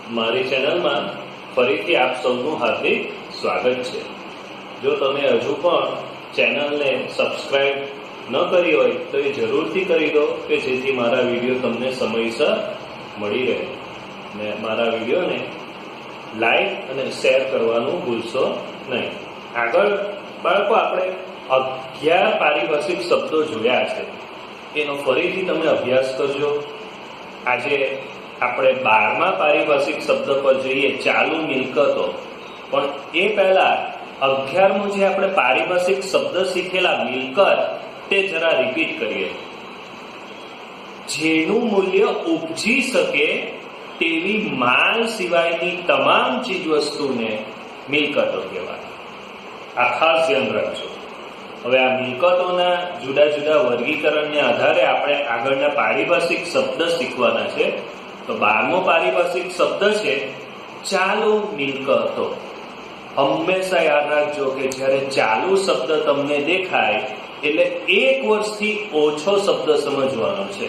મારી ચેનલમાં ફરીથી આપ સૌનું હાર્દિક સ્વાગત છે। જો તમે હજુ પણ ચેનલને સબસ્ક્રાઇબ ન કરી હોય તો એ જરૂરથી કરી દો કે જેથી મારા વિડીયો તમને સમયસર મળી રહે ને મારા વિડીયોને લાઈક અને શેર કરવાનું ભૂલશો નહીં। આગળ બાળકો આપણે 11 પારિભાષિક શબ્દો જોયા છે, એનો ફરીથી તમે અભ્યાસ કરજો। આજે આપણે 12મા પારિભાષિક શબ્દ પર જઈએ, ચાલુ મિલકતો। પણ એ પહેલા 11મો જે આપણે પારિભાષિક શબ્દ શીખેલા મિલકત તે જરા રિપીટ કરીએ। જેનું મૂલ્ય ઉપજી શકે તેવી માલ સિવાયની તમામ ચીજવસ્તુને મિલકતો કહેવાય। આ ખાસ ધ્યાન રાખજો। હવે આ મિલકતોના જુદા જુદા વર્ગીકરણને આધારે આપણે આગળના પારિભાષિક શબ્દ શીખવાના છે। તો 12મો પારિભાષિક શબ્દ છે ચાલુ મિલકતો। હંમેશા યાદ રાખજો કે જ્યારે ચાલુ શબ્દ તમને દેખાય એટલે 1 વર્ષથી ઓછો શબ્દ સમજવાનો છે।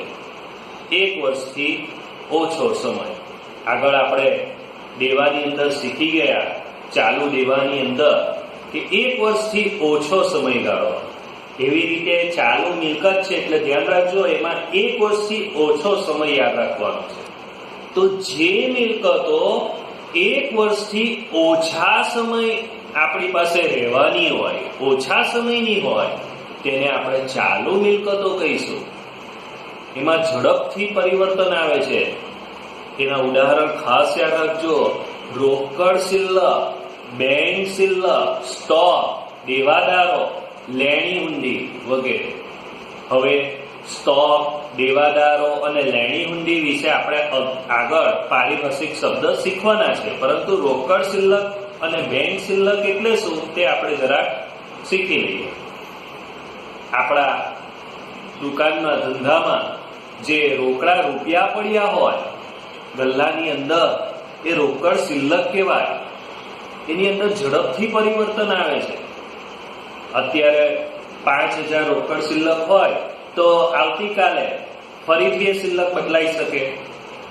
1 વર્ષથી ઓછો સમય। આગળ આપણે દેવાની અંદર શીખી ગયા, ચાલુ દેવાની અંદર કે 1 વર્ષથી ઓછો સમયગાળો। એવી રીતે ચાલુ મિલકત છે એટલે ધ્યાન રાખજો, એમાં 1 વર્ષથી ઓછો સમય યાદ રાખવાનો છે। તો જે મિલકતો 1 વર્ષથી ઓછા સમય આપણી પાસે રહેવાની હોય, ઓછા સમયની હોય, તેને આપણે ચાલુ મિલકતો કહીશું। એમાં ઝડપથી પરિવર્તન આવે છે। એના ઉદાહરણ ખાસ યાદ રાખજો, રોકડ શિલ્લક, બેંક શિલ્લક, સ્ટોક, દેવાદારો, લેણી હુંડી વગેરે। હવે સ્ટોક, દેવાદારો અને લેણી હુંડી વિશે આપણે આગળ પારિભાષિક શબ્દ શીખવાના છે, પરંતુ રોકડ શિલ્લક અને બેંક શિલ્લક એટલે શું તે આપણે જરાક શીખી લઈએ। આપણા દુકાનના ધંધામાં જે રોકડા રૂપિયા પડ્યા હોય ગલ્લાની અંદર, એ રોકડ શિલ્લક કહેવાય। એની અંદર ઝડપથી પરિવર્તન આવે છે। અત્યારે 5000 રોકડ શિલ્લક હોય તો આવતીકાલે ફરીથી એ શિલ્લક બદલાઈ શકે,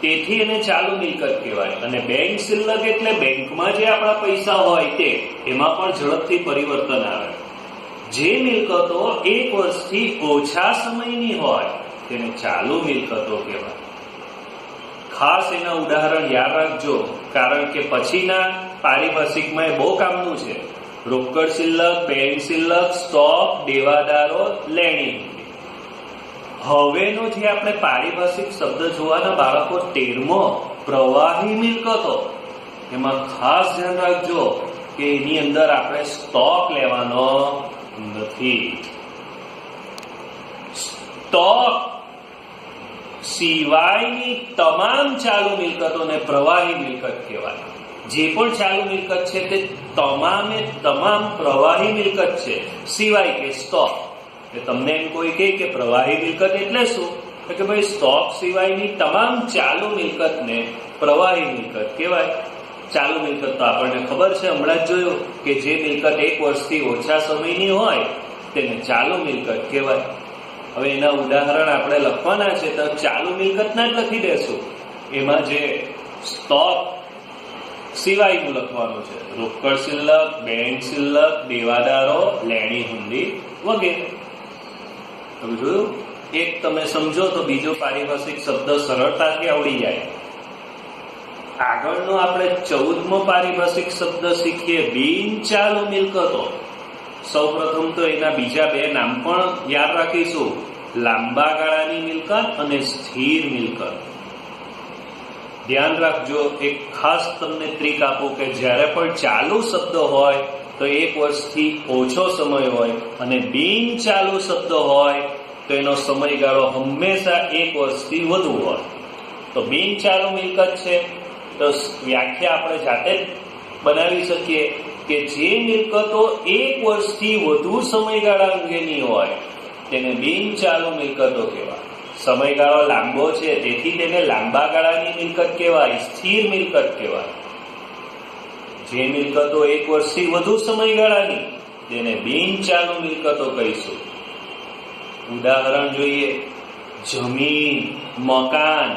તેથી એને ચાલુ મિલકત કહેવાય। અને બેંક શિલ્લક એટલે બેંકમાં જે આપણા પૈસા હોય તે, એમાં પણ ઝડપથી પરિવર્તન આવે। જે મિલકતો 1 વર્ષથી ઓછા સમયની હોય તેને ચાલુ મિલકતો કહેવાય। ખાસ એના ઉદાહરણ યાદ રાખજો, કારણ કે પછીના પારિભાષિકમાં એ બહુ કામનું છે। રોકડ શિલ્લક, બેંક શિલ્લક, સ્ટોક, દેવાદારો, લેણી। હવેનો જે આપણે પારિભાષિક શબ્દ જોવાના બાળકો 13મો પ્રવાહી મિલકતો। એમાં ખાસ ધ્યાન રાખજો કે એની અંદર આપણે સ્ટોક લેવાનો નથી। સ્ટોક સિવાયની તમામ ચાલુ મિલકતોને પ્રવાહી મિલકત કહેવાય। જે પણ ચાલુ મિલકત છે તે તમામે તમામ પ્રવાહી મિલકત છે, સિવાય કે સ્ટોક। કે તમને એમ કોઈ કહે કે પ્રવાહી મિલકત એટલે શું, તો કે ભાઈ સ્ટોક સિવાયની તમામ ચાલુ મિલકતને પ્રવાહી મિલકત કહેવાય। ચાલુ મિલકત તો આપણને ખબર છે, હમણાં જ જોયું કે જે મિલકત 1 વર્ષથી ઓછા સમયની હોય તેને ચાલુ મિલકત કહેવાય। હવે એના ઉદાહરણ આપણે લખવાના છે તો ચાલુ મિલકતના જ લખી દેશું। એમાં જે સ્ટોક સિવાયનું લખવાનું છે, રોકડ શિલ્લક, બેંક શિલ્લક, દેવાદારો, લેણી હુંડી વગેરે। તમે જોયું, એક તમે સમજો તો બીજો પારિભાષિક શબ્દ સરળતાથી આવડી જાય। આગળનો આપણે 14મો પારિભાષિક શબ્દ શીખીએ, બિનચાલુ મિલકતો। સૌપ્રથમ તો એના બીજા 2 નામ પણ યાદ રાખીશું, લાંબા ગાળાની મિલકત અને સ્થિર મિલકત। ધ્યાન રાખજો, એક ખાસ તમને ટ્રીક આપું કે જ્યારે પણ ચાલુ શબ્દ હોય તો 1 વર્ષથી ઓછો સમય હોય, અને બિનચાલુ શબ્દ હોય તો એનો સમયગાળો હંમેશા 1 વર્ષથી વધુ હોય। તો બિનચાલુ મિલકત છે તો વ્યાખ્યા આપણે જાતે જ બનાવી શકીએ કે જે મિલકતો 1 વર્ષથી વધુ સમયગાળા અંગેની હોય તેને બિનચાલુ મિલકતો કહેવાય। સમયગાળો લાંબો છે તેથી તેને લાંબા ગાળાની મિલકત કહેવાય, સ્થિર મિલકત કહેવાય। જે મિલકતો 1 વર્ષથી વધુ સમયગાળાની તેને બિનચાલુ મિલકતો કહીશું। ઉદાહરણ જોઈએ, જમીન, મકાન,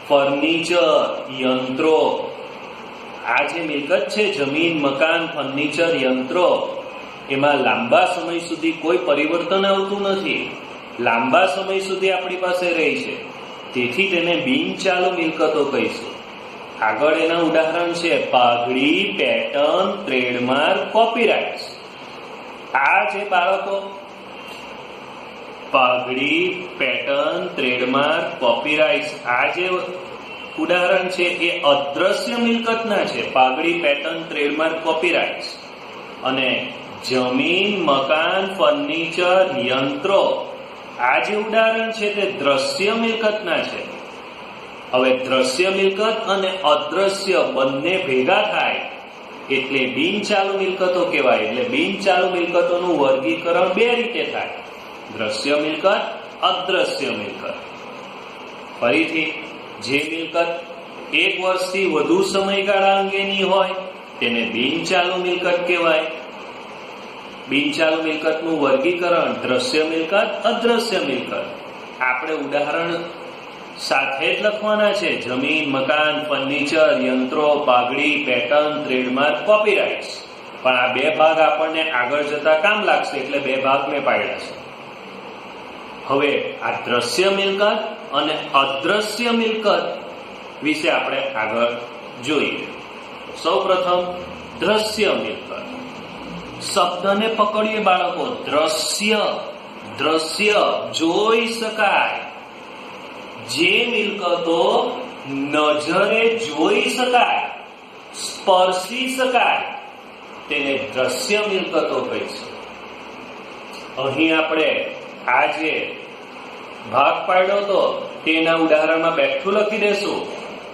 ફર્નિચર, યંત્રો, આ જે મિલકત છે, જમીન, મકાન, ફર્નિચર, યંત્રો, એમાં લાંબા સમય સુધી કોઈ પરિવર્તન આવતું નથી, લાંબા સમય સુધી આપણી પાસે રહે છે, તેથી તેને બિનચાલુ મિલકતો કહીશું. આગળ એના ઉદાહરણ છે પાઘડી, પેટર્ન, ટ્રેડમાર્ક, કોપીરાઇટ્સ. આ જે બાળકો પાઘડી, પેટર્ન, ટ્રેડમાર્ક, કોપીરાઇટ્સ, આ જે ઉદાહરણ છે એ અદ્રશ્ય મિલકતના છે. પાઘડી, પેટર્ન, ટ્રેડમાર્ક, કોપીરાઇટ્સ. અને જમીન, મકાન, ફર્નિચર, યંત્રો, આ જે ઉદાહરણ છે તે દ્રશ્ય મિલકતના છે. હવે દ્રશ્ય મિલકત અને અદ્રશ્ય બંને ભેગા થાય એટલે બિનચાલુ મિલકતો કહેવાય. એટલે બિનચાલુ મિલકતોનું વર્ગીકરણ બે રીતે થાય: દ્રશ્ય મિલકત, અદ્રશ્ય મિલકત. ફરીથી, જે મિલકત 1 વર્ષથી વધુ સમયગાળા અંગેની હોય તેને બિનચાલુ મિલકત કહેવાય. બિનચાલુ મિલકતનું વર્ગીકરણ દ્રશ્ય મિલકત, અદ્રશ્ય મિલકત. આપણે ઉદાહરણ સાથે જ લખવાના છે: જમીન, મકાન, ફર્નિચર, યંત્રો, પાઘડી, પેટર્ન, ટ્રેડમાર્ક, કોપીરાઇટ્સ. પણ આ બે ભાગ આપણને આગળ જતા કામ લાગશે એટલે બે ભાગ મેં પાડ્યા છે. હવે આ દ્રશ્ય મિલકત અને અદ્રશ્ય મિલકત વિશે આપણે આગળ જોઈએ. સૌપ્રથમ દ્રશ્ય મિલકત. શબ્દને પકડીએ બાળકો. દ્રશ્ય, દ્રશ્ય, જોઈ શકાય. જે મિલકતો નજરે જોઈ શકાય, સ્પર્શી શકાય, તેને દ્રશ્ય મિલકતો કહીશું. અહીં આપણે આ જે ભાગ પાડ્યો હતો તેના ઉદાહરણમાં બેઠું લખી દેશું: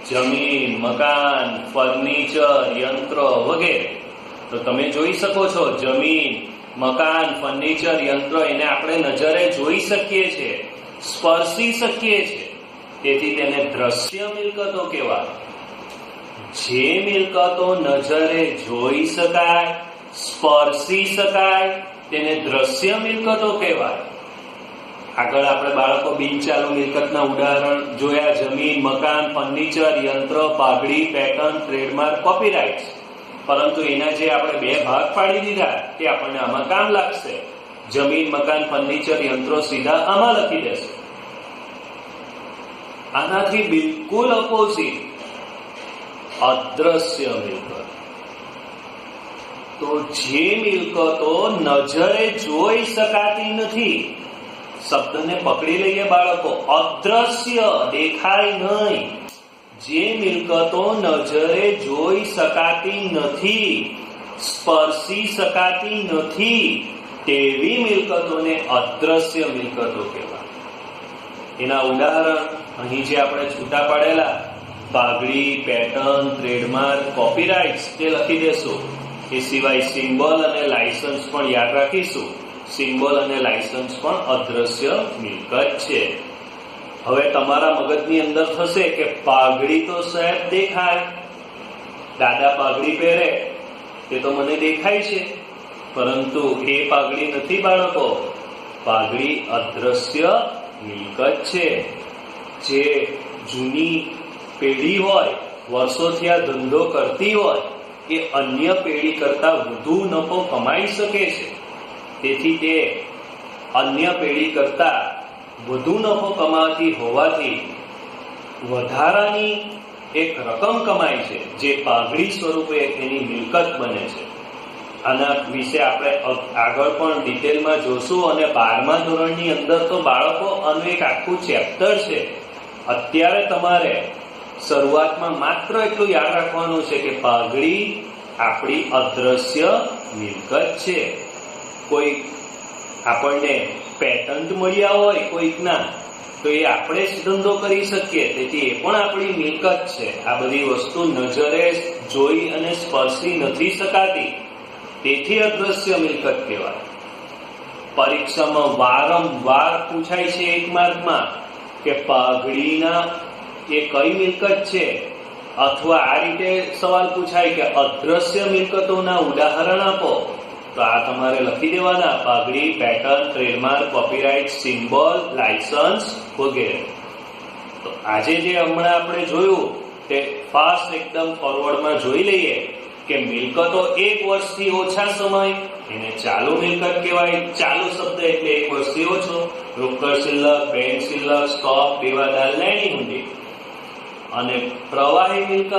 જમીન, મકાન, ફર્નિચર, યંત્રો વગેરે. તો તમે જોઈ શકો છો, જમીન, મકાન, ફર્નિચર, યંત્રો એને આપણે નજરે જોઈ શકીએ છીએ, સ્પર્શી શકીએ છીએ, તેથી તેને દ્રશ્ય મિલકતો કહેવાય. જે મિલકતો નજરે જોઈ શકાય, સ્પર્શી શકાય, તેને દ્રશ્ય મિલકતો કહેવાય. આગળ આપણે બાળકો બિનચાલુ મિલકતના ઉદાહરણ જોયા: જમીન, મકાન, ફર્નિચર, યંત્ર, પાઘડી, પેટર્ન, ટ્રેડમાર્ક, કોપીરાઇટ્સ. પરંતુ એના જે આપણે બે ભાગ પાડી દીધા તે આપણને આમાં કામ લાગશે. જમીન, મકાન, ફર્નિચર, યંત્રો સીધા આમાં લખી દેશે. આનાથી બિલકુલ અપોઝિટ અદ્રશ્ય મિલકત. તો જે મિલકતો નજરે જોઈ શકાતી નથી, શબ્દને પકડી લઈએ બાળકો, અદ્રશ્ય, દેખાય નહીં. જે મિલકતો નજરે જોઈ શકાતી નથી, સ્પર્શી શકાતી નથી, તેવી મિલકતોને અદ્રશ્ય મિલકતો કહેવાય. એના ઉદાહરણ અહીં જે આપણે છૂટા પાડેલા પાઘડી, પેટર્ન, ટ્રેડમાર્ક, કોપીરાઇટ્સ તે લખી દેશું. એ સિવાય સિમ્બોલ અને લાયસન્સ પણ યાદ રાખીશું. સિમ્બોલ અને લાયસન્સ પણ અદ્રશ્ય મિલકત છે. હવે તમારા મગજની અંદર થશે કે પાઘડી તો સાહેબ દેખાય, દાદા પાઘડી પહેરે તે તો મને દેખાય છે, પરંતુ એ પાઘડી નથી બાળકો. પાઘડી અદ્રશ્ય મિલકત છે. જે જૂની પેઢી હોય, વર્ષોથી આ ધંધો કરતી હોય, એ અન્ય પેઢી કરતા વધુ નફો કમાઈ શકે છે. તેથી તે અન્ય પેઢી કરતા વધુ નફો કમાતી હોવાથી વધારાની એક રકમ કમાય છે, જે પાઘડી સ્વરૂપે એની મિલકત બને છે. આના વિશે આપણે આગળ પણ ડિટેલમાં જોશું. અને 12મા ધોરણની અંદર તો બાળકો આનું એક આખું ચેપ્ટર છે. અત્યારે તમારે શરૂઆતમાં માત્ર એટલું યાદ રાખવાનું છે કે પાઘડી આપણી અદ્રશ્ય મિલકત છે. કોઈ આપણને પેટન્ટ મળ્યા હોય કોઈકના, તો એ આપણે જ ધંધો કરી શકીએ, તેથી એ પણ આપણી મિલકત છે. આ બધી વસ્તુ નજરે જોઈ અને સ્પર્શી નથી શકાતી, તેથી અદ્રશ્ય મિલકત કહેવાય. પરીક્ષામાં વારંવાર પૂછાય છે 1 માર્કમાં કે પાઘડીના એ કઈ મિલકત છે, અથવા આ રીતે સવાલ પૂછાય કે અદ્રશ્ય મિલકતોના ઉદાહરણ આપો, તો આ તમારે લખી દેવાના: પાઘડી, pattern, trademark, copyright, symbol, licence વગેરે. તો આજે જે હમણાં આપણે જોયું તે ફાસ્ટ એકદમ ફોરવર્ડમાં જોઈ લઈએ કે મિલકતો 1 વર્ષથી ઓછા સમય એને ચાલુ મિલકત કહેવાય. ચાલુ શબ્દ એટલે 1 વર્ષથી ઓછો. રોકડ શિલ્લક, બેંક શિલ્લક, સ્ટોક, દેવાદાર, લેણી હુંડી. અને પ્રવાહી મિલકત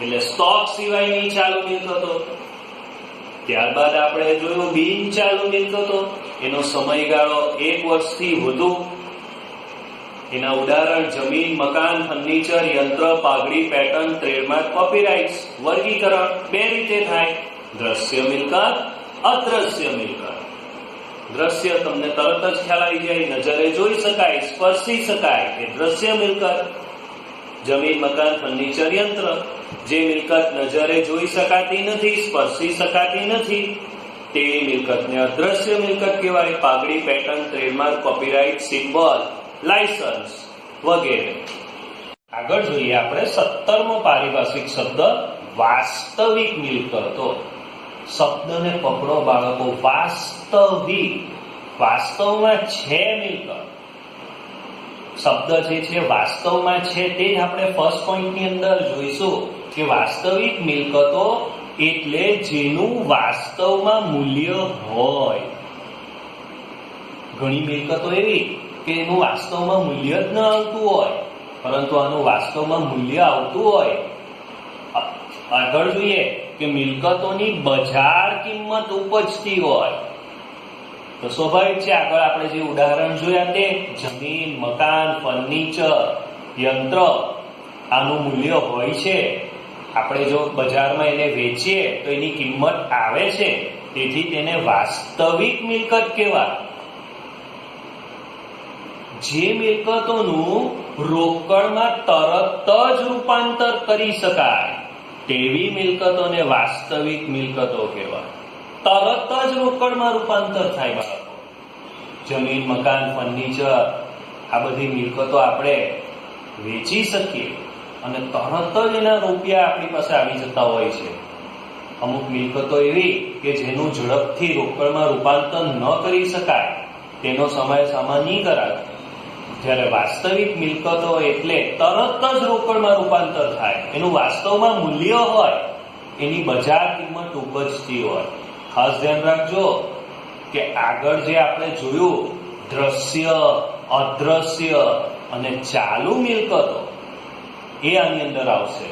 એટલે સ્ટોક સિવાયની ચાલુ મિલકતો. ત્યારબાદ આપણે જોયું બિન ચાલુ મિલકતો, એનો સમયગાળો 1 વર્ષથી વધુ. એના ઉદાહરણ જમીન, મકાન, ફર્નિચર, યંત્ર, પાઘડી, પેટર્ન, ટ્રેડમાર્ક, કોપીરાઇટ્સ. વર્ગીકરણ 2 રીતે થાય: દ્રશ્ય મિલકત, અદ્રશ્ય મિલકત. દ્રશ્ય તમને તરત જ ખ્યાલ આવી જાય, નજરે જોઈ શકાય, સ્પર્શી શકાય એ દ્રશ્ય મિલકત. જમીન, મકાન, ફર્નિચર, યંત્ર. જે મિલકત નજરે જોઈ શકાતી નથી, સ્પર્શી શકાતી નથી, તેવી મિલકતને અદ્રશ્ય મિલકત કહેવાય. પાઘડી, pattern, trademark, copyright, symbol, licence વગેરે. આગળ જોઈએ આપણે 17મો પારિભાષિક શબ્દ વાસ્તવિક મિલકતો. શબ્દને પકડો બાળકો. વાસ્તવિક, વાસ્તવમાં છે મિલકત. શબ્દ જે છે વાસ્તવમાં છે તે જ આપણે ફર્સ્ટ પોઈન્ટની અંદર જોઈશું કે વાસ્તવિક મિલકતો એટલે જેનું વાસ્તવમાં મૂલ્ય હોય. ઘણી મિલકતો એવી કે એનું વાસ્તવમાં મૂલ્ય જ ન આવતું હોય, પરંતુ આનું વાસ્તવમાં મૂલ્ય આવતું હોય. આગળ જોઈએ કે મિલકતોની બજાર કિંમત ઉપજતી હોય. તો સ્વાભાવિક છે, આગળ આપણે જે ઉદાહરણ જોયા તે જમીન, મકાન, ફર્નિચર, યંત્ર, આનું મૂલ્ય હોય છે. આપણે જો બજારમાં એને વેચીએ તો એની કિંમત આવે છે, તેથી તેને વાસ્તવિક મિલકત કહેવાય. જે મિલકતોનું રોકડમાં તરત જ રૂપાંતર કરી શકાય તેવી મિલકતોને વાસ્તવિક મિલકતો કહેવાય. તરત જ રોકડમાં રૂપાંતર થાય બાળકો. જમીન, મકાન, ફર્નિચર, આ બધી મિલકતો આપણે વેચી શકીએ અને તરત જ એના રૂપિયા આપણી પાસે આવી જતા હોય છે. અમુક મિલકતો એવી કે જેનું ઝડપથી રોકડમાં રૂપાંતર ન કરી શકાય, તેનો સમાવેશ આમાં નહીં કરાય. જ્યારે વાસ્તવિક મિલકતો એટલે તરત જ રોકડમાં રૂપાંતર થાય, એનું વાસ્તવમાં મૂલ્ય હોય, એની બજાર કિંમત ઉપજતી હોય. ખાસ ધ્યાન રાખજો કે આગળ જે આપણે જોયું દ્રશ્ય, અદ્રશ્ય અને ચાલુ મિલકતો, એ આની અંદર આવશે.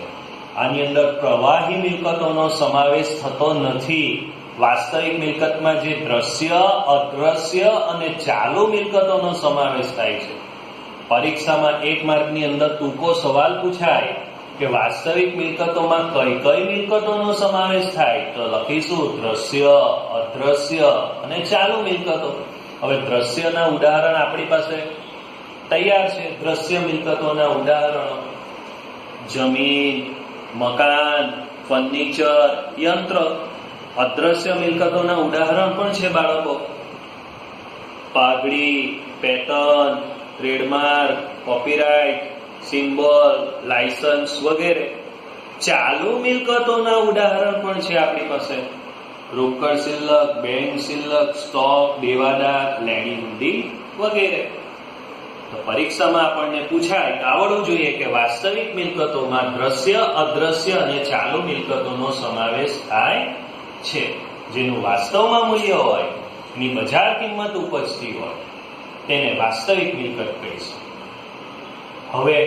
આની અંદર પ્રવાહી મિલકતોનો સમાવેશ થતો નથી. વાસ્તવિક મિલકતમાં જે દ્રશ્ય, અદ્રશ્ય અને ચાલુ મિલકતોનો સમાવેશ થાય છે. પરીક્ષામાં 1 માર્કની અંદર ટૂંકો સવાલ પૂછાય કે વાસ્તવિક મિલકતોમાં કઈ કઈ મિલકતોનો સમાવેશ થાય, તો લખીશું દ્રશ્ય, અદ્રશ્ય અને ચાલુ મિલકતો. હવે દ્રશ્યના ઉદાહરણ આપણી પાસે તૈયાર છે. દ્રશ્ય મિલકતોના ઉદાહરણો જમીન, મકાન, ફર્નિચર, યંત્ર. અદ્રશ્ય મિલકતોના ઉદાહરણ પણ છે બાળકો: પાઘડી, pattern, trademark, copyright, symbol, licence વગેરે. ચાલુ મિલકતોના ઉદાહરણ પણ છે આપણી પાસે: રોકડ શિલ્લક, બેંક શિલ્લક, સ્ટોક, દેવાદાર, લેણી હુંડી વગેરે. તો પરીક્ષામાં આપણને પૂછાય તો આવડવું જોઈએ કે વાસ્તવિક મિલકતોમાં દ્રશ્ય, અદ્રશ્ય અને ચાલુ મિલકતોનો સમાવેશ થાય છે. જેનું વાસ્તવમાં મૂલ્ય હોય, એની બજાર કિંમત ઉપજતી હોય, તેને વાસ્તવિક મિલકત કહીશું. હવે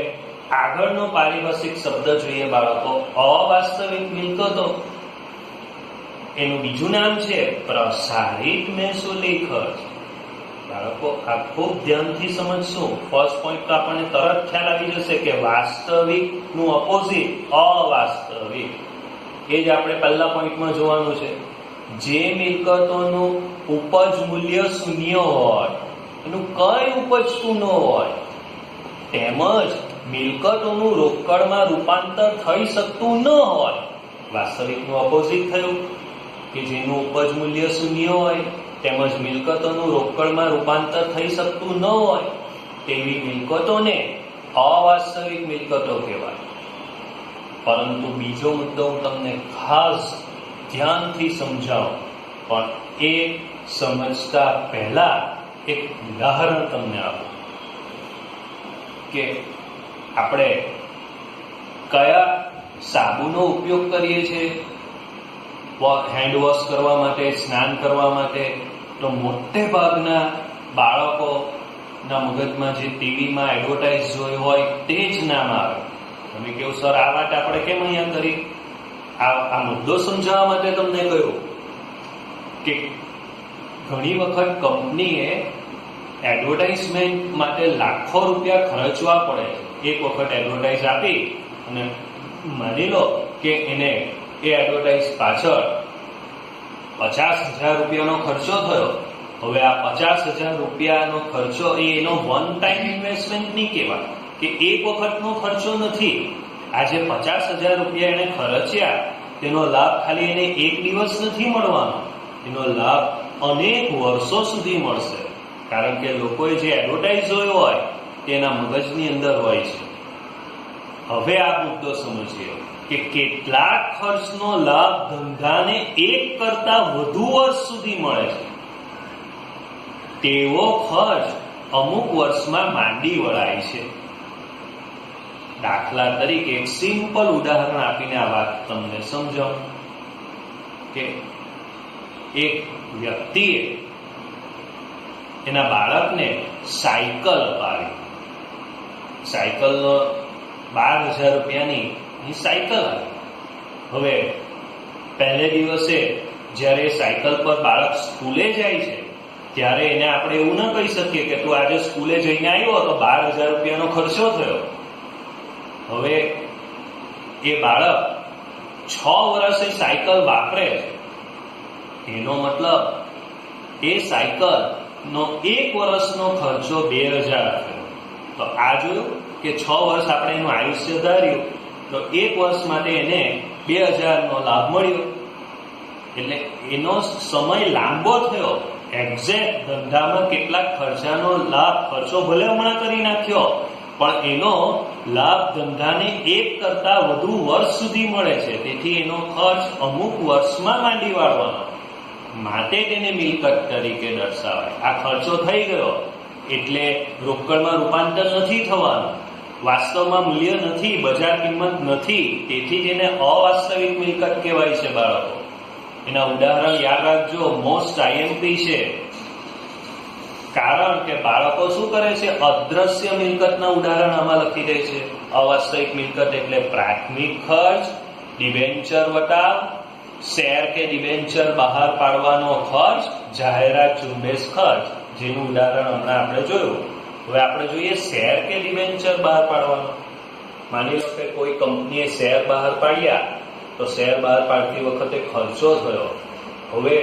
આગળનો પારિભાષિક શબ્દ જોઈએ બાળકો: અવાસ્તવિક મિલકતો. એનું બીજું નામ છે પ્રસારિત મહેસૂલી ખર્ચ. બાળકો આ ખૂબ ધ્યાનથી સમજશું. ફર્સ્ટ પોઈન્ટ તો આપણને તરત ખ્યાલ આવી જશે કે વાસ્તવિક નું ઓપોઝિટ અવાસ્તવિક. એ જ આપણે પહેલા પોઈન્ટમાં જોવાનું છે. જે મિલકતોનું ઉપજ મૂલ્ય શૂન્ય હોય, એનું કઈ ઉપજતું ન હોય, તેમજ મિલકતોનું રોકડમાં રૂપાંતર થઈ શકતું ન હોય. વાસ્તવિકનું ઓપોઝિટ થયું કે જેનું ઉપજ મૂલ્ય શૂન્ય હોય તેમજ મિલકતોનું રોકડમાં રૂપાંતર થઈ શકતું ન હોય, તેવી મિલકતોને અવાસ્તવિક મિલકતો કહેવાય. પરંતુ બીજો મુદ્દો હું તમને ખાસ ધ્યાનથી સમજાવું, પણ એ સમજતા પહેલા એક ઉદાહરણ તમને આપું કે આપણે કયા સાબુનો ઉપયોગ કરીએ છીએ હેન્ડ વોશ કરવા માટે, સ્નાન કરવા માટે, તો મોટે ભાગના બાળકોના મગજમાં જે ટીવીમાં એડવર્ટાઇઝ જોઈ હોય તે જ નામ આવે. તમે કહો સર આ વાત આપણે કેમ અહીંયા કરી? આ મુદ્દો સમજાવવા માટે તમને કહ્યું કે ઘણી વખત કંપનીએ એડવર્ટાઇઝમેન્ટ માટે લાખો રૂપિયા ખર્ચવા પડે. એક વખત એડવર્ટાઇઝ આપી અને માની લો કે એને એ એડવર્ટાઇઝ પાછળ 50,000 રૂપિયાનો ખર્ચો થયો. હવે આ 50,000 રૂપિયાનો ખર્ચો એનો વન ટાઈમ ઇન્વેસ્ટમેન્ટ નહીં કહેવાય, કે એક વખતનો ખર્ચો નથી. આજે 50,000 રૂપિયા એને ખર્ચ્યા તેનો લાભ ખાલી એને એક દિવસ નથી મળવાનો, એનો લાભ અનેક વર્ષો સુધી મળશે. કારણ કે લોકોએ જે એડવર્ટાઇઝ જોયો હોય તેના મગજની અંદર હોય છે. હવે આ મુદ્દો સમજીએ કે કેટલાક ખર્ચનો લાભ ધંધાને એક કરતા વધુ વર્ષ સુધી મળે છે. તેવો ખર્ચ અમુક વર્ષમાં માંડી વળાય છે. દાખલા તરીકે એક સિમ્પલ ઉદાહરણ આપીને આ વાત તમને સમજાવું કે એક વ્યક્તિએ એના બાળકને સાયકલ અપાવી. સાયકલનો 12,000 રૂપિયાની સાયકલ આવી. હવે પહેલે દિવસે જ્યારે સાયકલ પર બાળક સ્કૂલે જાય છે ત્યારે એને આપણે એવું ન કહી શકીએ કે તું આજે સ્કૂલે જઈને આવ્યો તો 12,000 રૂપિયાનો ખર્ચો થયો. હવે એ બાળક 6 વર્ષે સાયકલ વાપરે છે, એનો મતલબ એ સાયકલનો 1 વર્ષનો ખર્ચો 2,000 થયો. તો આ જોયું કે 6 વર્ષ આપણે એનું આયુષ્ય ધાર્યું તો 1 વર્ષ માટે એને 2,000નો લાભ મળ્યો. એટલે એનો સમય લાંબો થયો. એક્ઝેક્ટ ધંધામાં કેટલાક ખર્ચાનો લાભ ખર્ચો ભલે હમણાં કરી નાખ્યો પણ એનો લાભ ધંધાને 1 કરતા વધુ વર્ષ સુધી મળે છે. તેથી એનો ખર્ચ અમુક વર્ષમાં માંડી વાળવાનો, માટે તેને મિલકત તરીકે દર્શાવાય. આ ખર્ચો થઈ ગયો એટલે રોકડમાં રૂપાંતર નથી થવાનું, વાસ્તવમાં મૂલ્ય નથી, બજાર કિંમત નથી, તેથી તેને અવાસ્તવિક મિલકત કહેવાય છે. બાળકો એના ઉદાહરણ યાદ રાખજો, મોસ્ટ આઈએમપી છે. કારણ કે બાળકો શું કરે છે, અદ્રશ્ય મિલકતના ઉદાહરણ આમાં લખી દે છે. અવાસ્તવિક મિલકત એટલે પ્રાથમિક ખર્ચ, ડિબેન્ચર વટાવ, શેર કે ડિબેન્ચર બહાર પાડવાનો ખર્ચ, જાહેરાત ઝુંબેશ ખર્ચ, જેનું ઉદાહરણ હમણાં આપણે જોયું. હવે આપણે જોઈએ શેર કે ડિબેન્ચર બહાર પાડવાનો. માની લો કે કોઈ કંપનીએ શેર બહાર પાડ્યા તો શેર બહાર પાડતી વખતે ખર્ચો થયો. હવે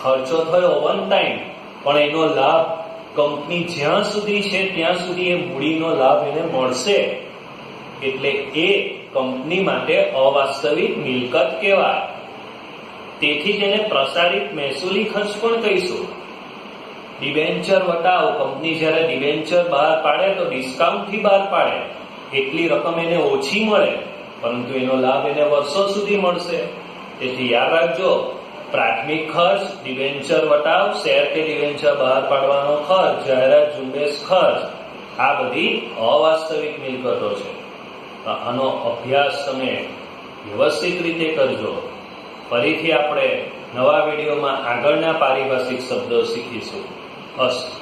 ખર્ચો થયો વન ટાઈમ, પણ એનો લાભ કંપની જ્યાં સુધી છે ત્યાં સુધી એ મૂડીનો લાભ એને મળશે. એટલે એ કંપની માટે અવાસ્તવિક મિલકત કહેવાય. તેથી તેને પ્રસારિત મહેસૂલી ખર્ચ પણ કહીશું. ડિબેન્ચર વટાવ, કંપની જ્યારે ડિબેન્ચર બહાર પાડે તો ડિસ્કાઉન્ટથી બહાર પાડે, એટલી રકમ એને ઓછી મળે પરંતુ એનો લાભ એને વર્ષો સુધી મળશે. તેથી યાદ રાખજો, પ્રાથમિક ખર્ચ, ડિબેન્ચર વટાવ, શેર કે ડિબેન્ચર બહાર પાડવાનો ખર્ચ, જાહેરાત ઝુંબેશ ખર્ચ, આ બધી અવાસ્તવિક મિલકતો છે. આનો અભ્યાસ તમે વ્યવસ્થિત રીતે કરજો. ફરીથી આપણે નવા વિડીયોમાં આગળના પારિભાષિક શબ્દો શીખીશું. અસ્તુ.